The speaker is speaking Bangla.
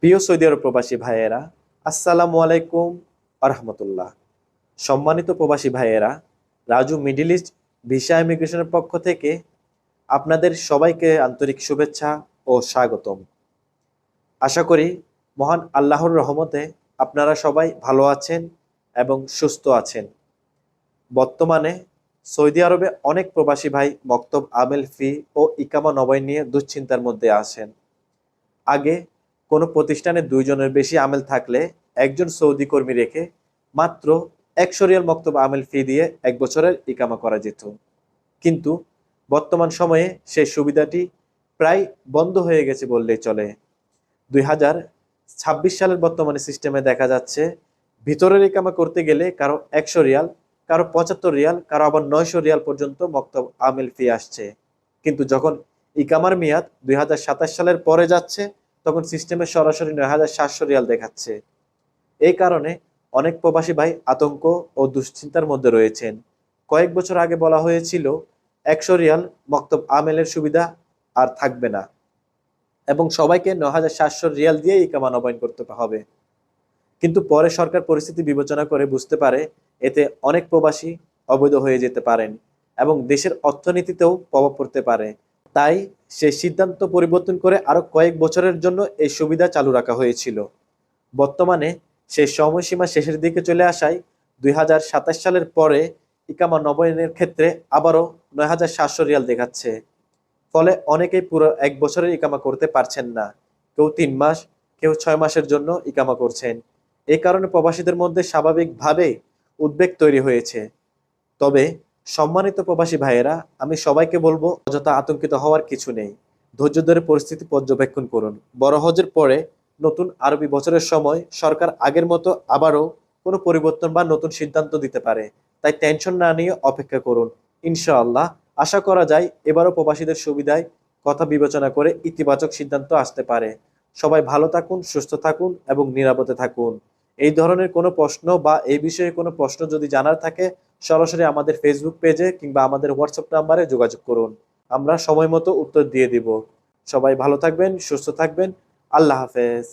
প্রিয় সৌদি আরব প্রবাসী ভাইয়েরা, আসসালামু আলাইকুম আরহামতুল্লাহ। সম্মানিত প্রবাসী ভাইয়েরা, রাজু মিডিল ইস্ট ভিসা ইমিগ্রেশনের পক্ষ থেকে আপনাদের সবাইকে আন্তরিক শুভেচ্ছা ও স্বাগতম। আশা করি মহান আল্লাহর রহমতে আপনারা সবাই ভালো আছেন এবং সুস্থ আছেন। বর্তমানে সৌদি আরবে অনেক প্রবাসী ভাই মক্তব আমেল ফি ও ইকামা নবায়ন নিয়ে দুশ্চিন্তার মধ্যে আছেন। আগে কোনো প্রতিষ্ঠানে ২ জনের বেশি আমেল থাকলে একজন সৌদি কর্মী রেখে মাত্র ১০০ রিয়াল মক্তব আমেল ফি দিয়ে ১ বছরের ইকামা করা যেত। কিন্তু বর্তমান সময়ে সেই সুবিধাটি প্রায় বন্ধ হয়ে গেছে বললেই চলে। ২০২৬ সালের বর্তমানে সিস্টেমে দেখা যাচ্ছে ভিতরের ইকামা করতে গেলে কারো ১০০ রিয়াল, কারো ৭৫ রিয়াল, কারো আবার ৯০০ রিয়াল পর্যন্ত মক্তব আমেল ফি আসছে। কিন্তু যখন ইকামার মেয়াদ ২০২৭ সালের পরে যাচ্ছে তখন সিস্টেমে সরাসরি ৯,৭০০ রিয়াল দেখাচ্ছে। এই কারণে অনেক প্রবাসী ভাই আতঙ্ক ও দুশ্চিন্তার মধ্যে রয়েছেন। কয়েক বছর আগে বলা হয়েছিল ১০০ রিয়াল মক্তব আমেলের সুবিধা আর থাকবে না এবং সবাইকে ৯,৭০০ রিয়াল দিয়ে ইকামা নবায়ন করতে হবে। কিন্তু পরে সরকার পরিস্থিতি বিবেচনা করে বুঝতে পারে এতে অনেক প্রবাসী অবৈধ হয়ে যেতে পারেন এবং দেশের অর্থনীতিতেও প্রভাব পড়তে পারে। তাই সেই সিদ্ধান্ত পরিবর্তন করে আরো কয়েক বছরের জন্য এই সুবিধা চালু রাখা হয়েছিল। বর্তমানে সেই সময়সীমা শেষের দিকে চলে আসায় ২০২৭ সালের পরে ইকামা নবায়নের ক্ষেত্রে আবারও ৯,৭০০ রিয়াল দেখাচ্ছে। ফলে অনেকেই পুরো ১ বছরের ইকামা করতে পারছেন না। কেউ ৩ মাস, কেউ ৬ মাসের জন্য ইকামা করছেন। এই কারণে প্রবাসীদের মধ্যে স্বাভাবিকভাবেই উদ্বেগ তৈরি হয়েছে। তবে সম্মানিত প্রবাসী ভাইয়েরা, আমি সবাইকে বলবো অযথা আতঙ্কিত হওয়ার কিছু নেই। ধৈর্য ধরে পরিস্থিতি পর্যবেক্ষণ করুন। বড় হজের পরে নতুন আরবি বছরের সময় সরকার আগের মতো আবারও কোনো পরিবর্তন বা নতুন সিদ্ধান্ত দিতে পারে। তাই টেনশন না নিয়ে অপেক্ষা করুন। ইনশাআল্লাহ আশা করা যায় এবারও প্রবাসীদের সুবিধায় কথা বিবেচনা করে ইতিবাচক সিদ্ধান্ত আসতে পারে। সবাই ভালো থাকুন, সুস্থ থাকুন এবং নিরাপদে থাকুন। এই ধরনের কোনো প্রশ্ন বা এই বিষয়ে কোনো প্রশ্ন যদি জানার থাকে সরাসরি আমাদের ফেসবুক পেজে কিংবা আমাদের হোয়াটসঅ্যাপ নাম্বারে যোগাযোগ করুন। আমরা সময় মতো উত্তর দিয়ে দিব। সবাই ভালো থাকবেন, সুস্থ থাকবেন। আল্লাহ হাফেজ।